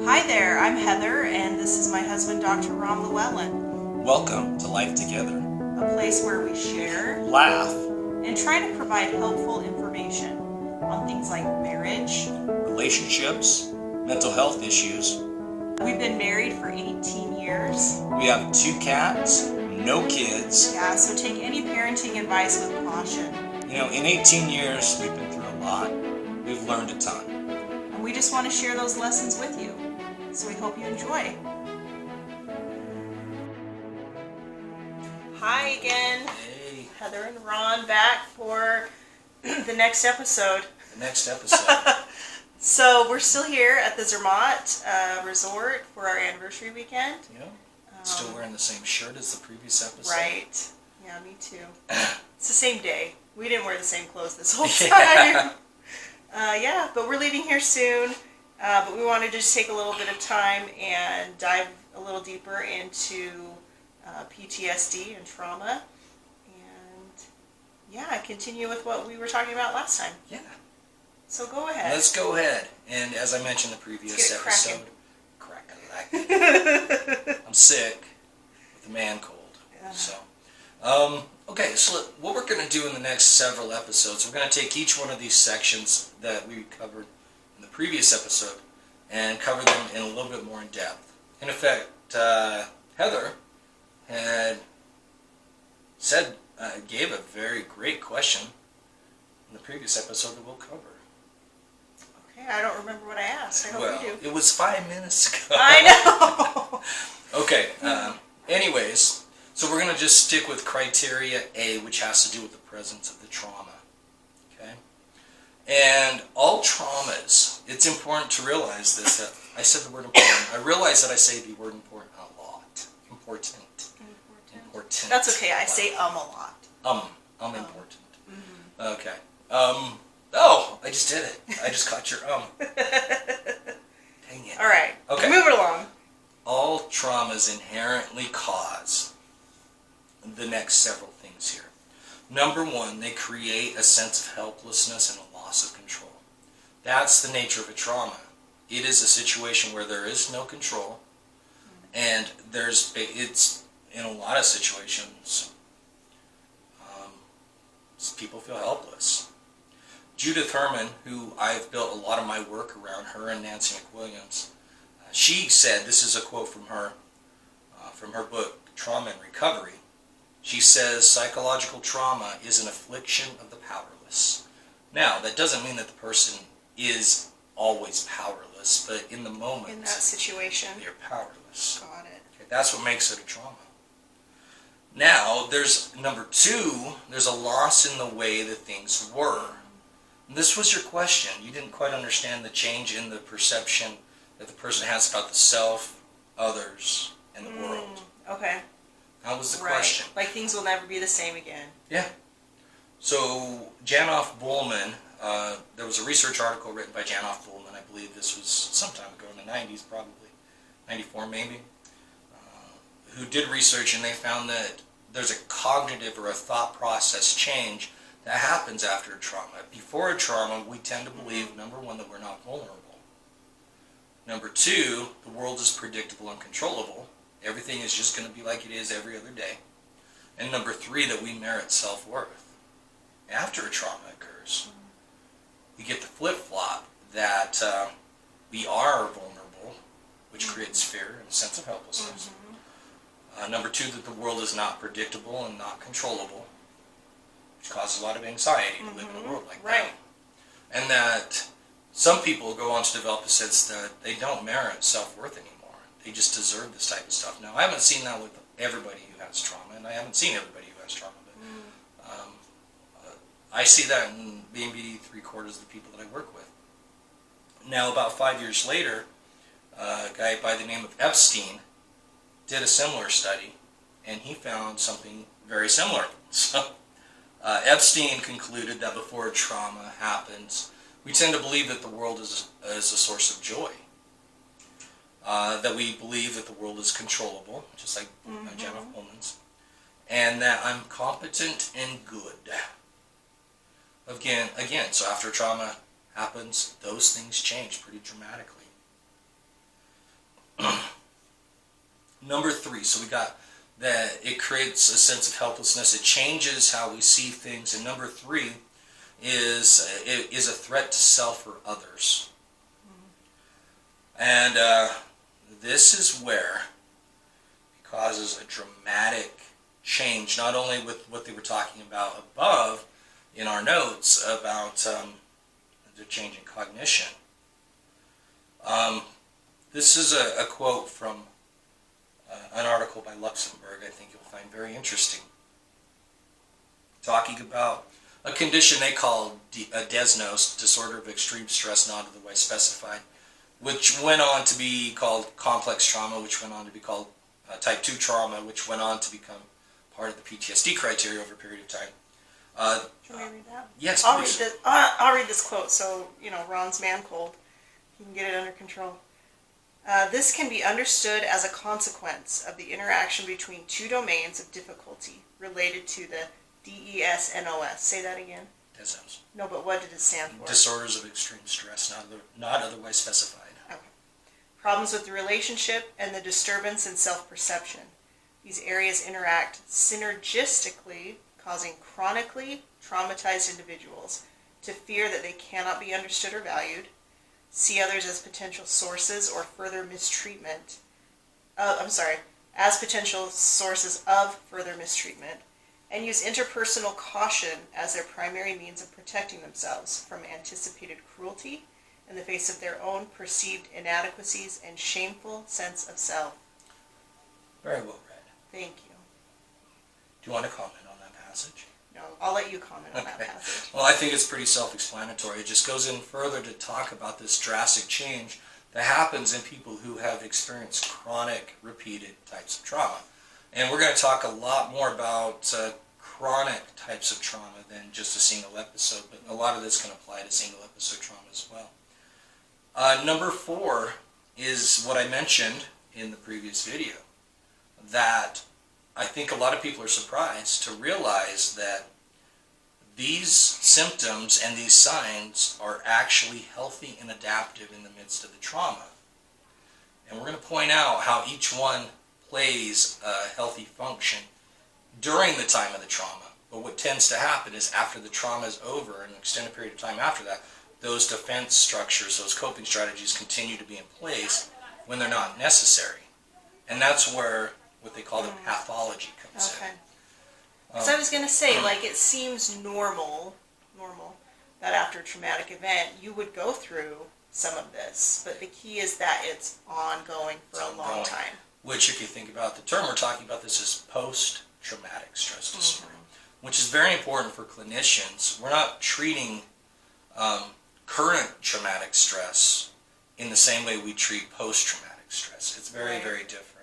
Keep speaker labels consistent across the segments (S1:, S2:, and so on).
S1: Hi there, I'm Heather, and this is my husband, Dr. Ron Llewellyn.
S2: Welcome to Life Together.
S1: A place where we share,
S2: Laugh,
S1: and try to provide helpful information on things like marriage,
S2: relationships, mental health issues.
S1: We've been married for 18 years.
S2: We have 2 cats, no kids.
S1: Yeah, so take any parenting advice with caution.
S2: In 18 years, we've been through a lot. We've learned a ton.
S1: And we just want to share those lessons with you. So we hope you enjoy. Hi again.
S2: Hey.
S1: Heather and Ron back for the next episode. So we're still here at the Zermatt Resort for our anniversary weekend.
S2: Yeah. Still wearing the same shirt as the previous episode.
S1: Right. Yeah, me too. It's the same day. We didn't wear the same clothes this whole time. But we're leaving here soon. But we wanted to just take a little bit of time and dive a little deeper into PTSD and trauma. And continue with what we were talking about last time.
S2: Yeah.
S1: So go ahead.
S2: Let's go ahead. And as I mentioned in the previous episode, I'm sick with a man cold. So, okay, so what we're going to do in the next several episodes, we're going to take each one of these sections that we covered in the previous episode and cover them in a little bit more in depth. In effect, Heather had said, gave a very great question in the previous episode that we'll cover.
S1: Okay, I don't remember what I asked. I hope you do.
S2: It was 5 minutes ago.
S1: I know.
S2: Okay, anyways, so we're going to just stick with criteria A, which has to do with the presence of the trauma. Okay? And all traumas, it's important to realize this, that I said the word important. I realize that I say the word important a lot. Important.
S1: That's okay, I say a lot.
S2: Important. Mm-hmm. Okay. Oh, I just did it. I just caught your Dang it.
S1: Alright,
S2: okay.
S1: Move it along.
S2: All traumas inherently cause the next several things here. Number one, they create a sense of helplessness and a loss of control. That's the nature of a trauma. It is a situation where there is no control, and it's in a lot of situations, people feel helpless. Judith Herman, who I've built a lot of my work around, her and Nancy McWilliams, she said, this is a quote from her book, Trauma and Recovery. She says, psychological trauma is an affliction of the powerless. Now, that doesn't mean that the person is always powerless, but in the moment,
S1: in that situation,
S2: they're powerless.
S1: Got it.
S2: Okay, that's what makes it a trauma. Now, there's number two, there's a loss in the way that things were. And this was your question. You didn't quite understand the change in the perception that the person has about the self, others, and the world.
S1: Okay.
S2: That was the question.
S1: Like things will never be the same again.
S2: Yeah. So Janoff Bullman, there was a research article written by Janoff Bullman, I believe this was some time ago in the 90s probably, 94 maybe, who did research, and they found that there's a cognitive or a thought process change that happens after a trauma. Before a trauma, we tend to believe, number one, that we're not vulnerable. Number two, the world is predictable and controllable. Everything is just going to be like it is every other day. And number three, that we merit self-worth. After a trauma occurs, we get the flip-flop that we are vulnerable, which creates fear and a sense of helplessness. Number two, that the world is not predictable and not controllable, which causes a lot of anxiety to live in a world like that. And that some people go on to develop a sense that they don't merit self-worth anymore. They just deserve this type of stuff. Now, I haven't seen that with everybody who has trauma, and I haven't seen everybody who has trauma, but I see that in maybe 3/4 of the people that I work with. Now, about 5 years later, a guy by the name of Epstein did a similar study, and he found something very similar. So, Epstein concluded that before a trauma happens, we tend to believe that the world is a source of joy. That we believe that the world is controllable, just like Janoff Bullman's, and that I'm competent and good. Again, so after trauma happens, those things change pretty dramatically. Number 3, so we got that it creates a sense of helplessness. It changes how we see things. And number 3 is a threat to self or others. And this is where it causes a dramatic change, not only with what they were talking about above in our notes about the change in cognition. This is a quote from an article by Luxembourg I think you'll find very interesting, talking about a condition they call a desnos, disorder of extreme stress not otherwise specified, which went on to be called complex trauma, which went on to be called type 2 trauma, which went on to become part of the PTSD criteria over a period of time.
S1: Can we read that?
S2: Yes, please.
S1: I'll read this quote so, Ron's man cold. He can get it under control. This can be understood as a consequence of the interaction between two domains of difficulty related to the DESNOS. Say that again.
S2: Desnos.
S1: No, but what did it stand for?
S2: Disorders of extreme stress, not otherwise specified.
S1: Okay. Problems with the relationship and the disturbance in self-perception. These areas interact synergistically, causing chronically traumatized individuals to fear that they cannot be understood or valued, see others as potential sources or further mistreatment. As potential sources of further mistreatment, and use interpersonal caution as their primary means of protecting themselves from anticipated cruelty in the face of their own perceived inadequacies and shameful sense of self.
S2: Very well read.
S1: Thank you.
S2: Do you want to comment on that passage?
S1: No, I'll let you comment on that passage.
S2: Well, I think it's pretty self-explanatory. It just goes in further to talk about this drastic change that happens in people who have experienced chronic, repeated types of trauma. And we're going to talk a lot more about chronic types of trauma than just a single episode, but a lot of this can apply to single episode trauma as well. Number 4 is what I mentioned in the previous video, that I think a lot of people are surprised to realize that these symptoms and these signs are actually healthy and adaptive in the midst of the trauma. And we're going to point out how each one plays a healthy function during the time of the trauma. But what tends to happen is after the trauma is over, an extended period of time after that, those defense structures, those coping strategies continue to be in place when they're not necessary. And that's where what they call the pathology comes in.
S1: So I was going to say, it seems normal that after a traumatic event, you would go through some of this. But the key is that it's ongoing for a long time.
S2: Which, if you think about the term we're talking about, this is post-traumatic stress disorder, which is very important for clinicians. We're not treating current traumatic stress in the same way we treat post-traumatic stress. It's very, very different.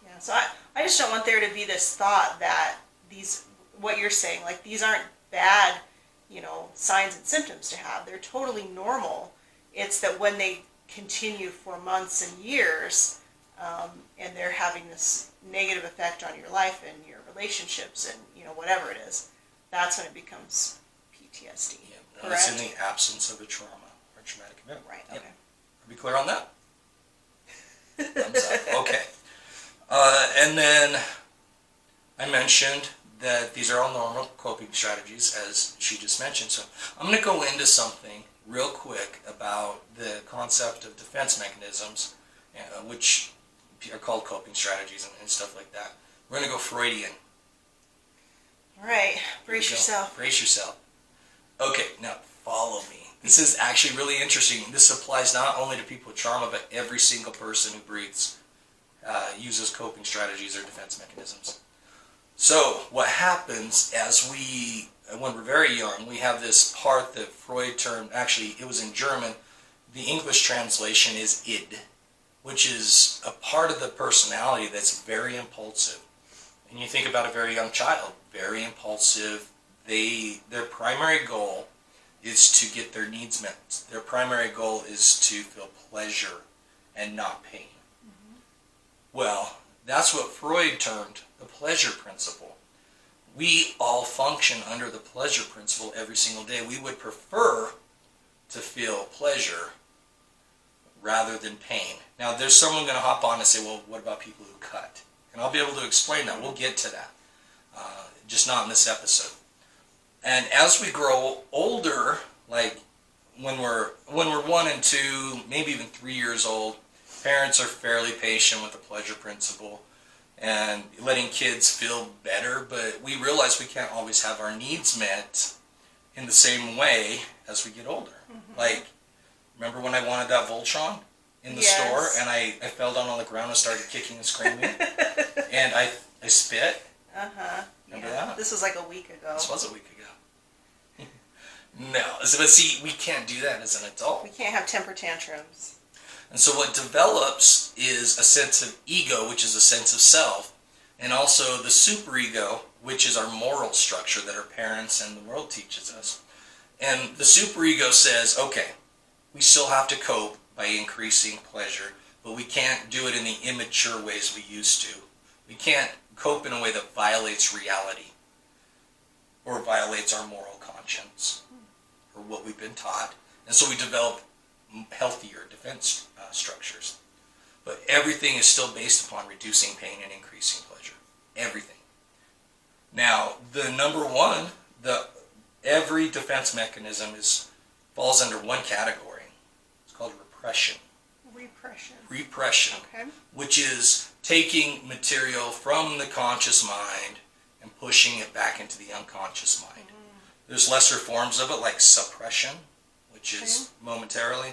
S1: Yeah, so I just don't want there to be this thought that what you're saying, these aren't bad, signs and symptoms to have. They're totally normal. It's that when they continue for months and years, and they're having this negative effect on your life and your relationships and, whatever it is, that's when it becomes PTSD.
S2: Yeah, and it's in the absence of a trauma or traumatic event.
S1: Right, okay.
S2: Are we clear on that? Thumbs up. Okay. And then I mentioned that these are all normal coping strategies, as she just mentioned. So I'm going to go into something real quick about the concept of defense mechanisms, which are called coping strategies and stuff like that. We're going to go Freudian.
S1: All right. Brace yourself.
S2: Brace yourself. Okay, now follow me. This is actually really interesting. This applies not only to people with trauma, but every single person who breathes uses coping strategies or defense mechanisms. So what happens when we're very young, we have this part that Freud termed, actually it was in German, the English translation is id, which is a part of the personality that's very impulsive. And you think about a very young child, very impulsive. Their primary goal is to get their needs met. Their primary goal is to feel pleasure and not pain. Well, that's what Freud termed the pleasure principle. We all function under the pleasure principle every single day. We would prefer to feel pleasure rather than pain. Now, there's someone going to hop on and say, well, what about people who cut? And I'll be able to explain that. We'll get to that. Just not in this episode. And as we grow older, like when we're 1 and 2, maybe even 3 years old, parents are fairly patient with the pleasure principle and letting kids feel better, but we realize we can't always have our needs met in the same way as we get older. Mm-hmm. Like, remember when I wanted that Voltron in the store and I fell down on the ground and started kicking and screaming and I spit?
S1: Uh-huh.
S2: Remember that?
S1: This was like a week ago.
S2: This was a week ago. No, but see, we can't do that as an adult.
S1: We can't have temper tantrums.
S2: And so what develops is a sense of ego, which is a sense of self, and also the superego, which is our moral structure that our parents and the world teaches us. And the superego says, okay, we still have to cope by increasing pleasure, but we can't do it in the immature ways we used to. We can't cope in a way that violates reality or violates our moral conscience or what we've been taught. And so we develop healthier defense structures. But everything is still based upon reducing pain and increasing pleasure. Everything. Now, the number one, every defense mechanism falls under one category. It's called repression. Repression.
S1: Okay.
S2: Which is taking material from the conscious mind and pushing it back into the unconscious mind. There's lesser forms of it, like suppression, which is momentarily.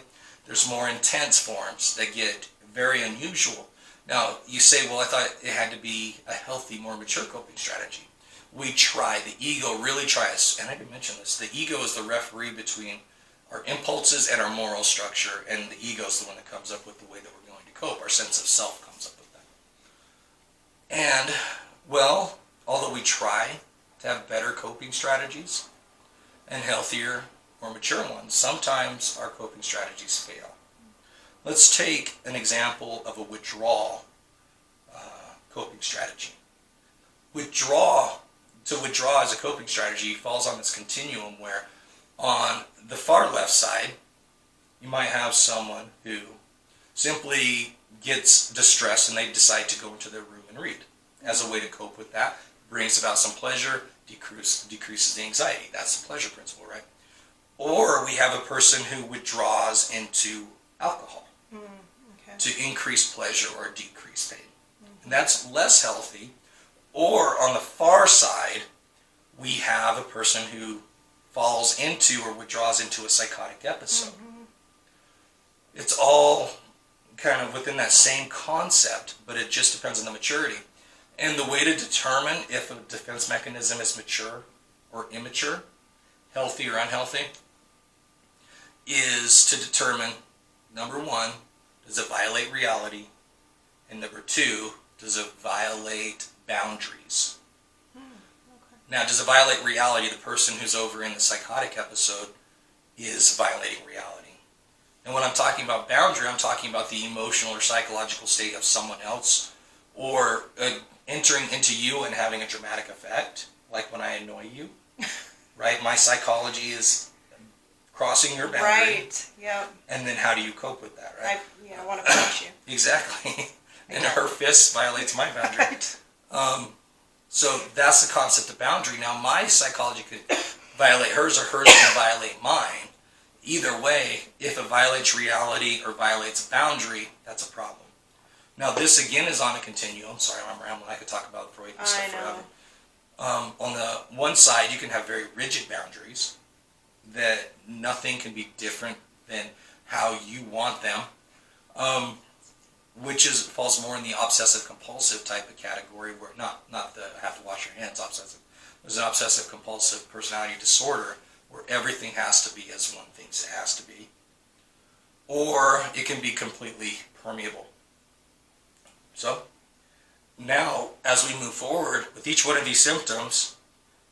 S2: There's more intense forms that get very unusual. Now, you say, well, I thought it had to be a healthy, more mature coping strategy. We try. The ego really tries. And I didn't mention this. The ego is the referee between our impulses and our moral structure, and the ego is the one that comes up with the way that we're going to cope. Our sense of self comes up with that. And, well, although we try to have better coping strategies and healthier, more mature ones, sometimes our coping strategies fail. Let's take an example of a withdrawal coping strategy. To withdraw as a coping strategy falls on this continuum where on the far left side, you might have someone who simply gets distressed and they decide to go into their room and read as a way to cope with that. Brings about some pleasure, decreases the anxiety. That's the pleasure principle, right? Or we have a person who withdraws into alcohol to increase pleasure or decrease pain. And that's less healthy. Or on the far side, we have a person who falls into or withdraws into a psychotic episode. It's all kind of within that same concept, but it just depends on the maturity. And the way to determine if a defense mechanism is mature or immature, healthy or unhealthy, is to determine, number one, does it violate reality? And number two, does it violate boundaries? Now, does it violate reality? The person who's over in the psychotic episode is violating reality. And when I'm talking about boundary, I'm talking about the emotional or psychological state of someone else, or entering into you and having a dramatic effect, like when I annoy you, right? My psychology is crossing your boundary.
S1: Right, yeah.
S2: And then how do you cope with that, right?
S1: I want to punch you.
S2: Exactly. And her fist violates my boundary.
S1: Right.
S2: So that's the concept of boundary. Now my psychology could violate hers or hers can violate mine. Either way, if it violates reality or violates a boundary, that's a problem. Now this again is on a continuum. Sorry, I'm rambling. I could talk about Freud and stuff forever. On the one side, you can have very rigid boundaries that nothing can be different than how you want them, which falls more in the obsessive compulsive type of category, where not the have to wash your hands obsessive. There's an obsessive compulsive personality disorder where everything has to be as one thinks it has to be, or it can be completely permeable. So now, as we move forward with each one of these symptoms,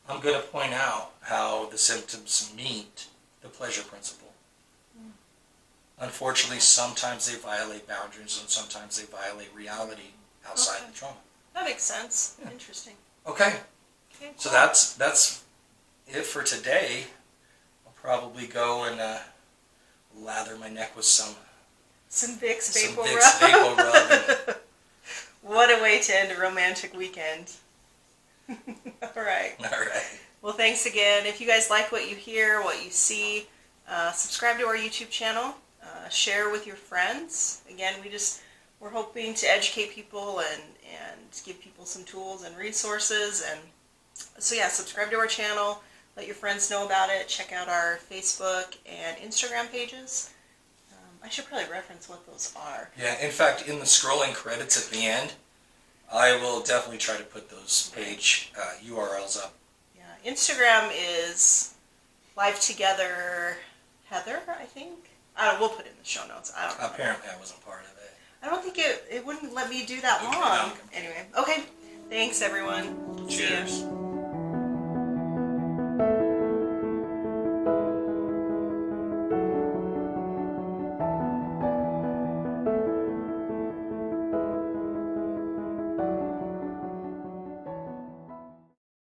S2: I'm going to point out how the symptoms meet the pleasure principle. Unfortunately, sometimes they violate boundaries and sometimes they violate reality outside the trauma.
S1: That makes sense. Yeah. Interesting.
S2: Okay.
S1: Cool.
S2: So that's it for today. I'll probably go and lather my neck with some
S1: Some Vicks
S2: some
S1: Vapor
S2: Vicks
S1: Rub.
S2: Vapor Rub.
S1: What a way to end a romantic weekend. All right.
S2: All right.
S1: Well, thanks again. If you guys like what you hear, what you see, subscribe to our YouTube channel. Share with your friends. Again, we're hoping to educate people and give people some tools and resources. And so yeah, subscribe to our channel. Let your friends know about it. Check out our Facebook and Instagram pages. I should probably reference what those are.
S2: Yeah, in fact, in the scrolling credits at the end, I will definitely try to put those page URLs up.
S1: Yeah, Instagram is Live Together Heather, I think. We'll put it in the show notes. I don't know.
S2: Apparently I wasn't part of it.
S1: I don't think it wouldn't let me do that
S2: Okay,
S1: long.
S2: okay.
S1: Anyway, okay. Thanks, everyone.
S2: Cheers.
S1: See ya.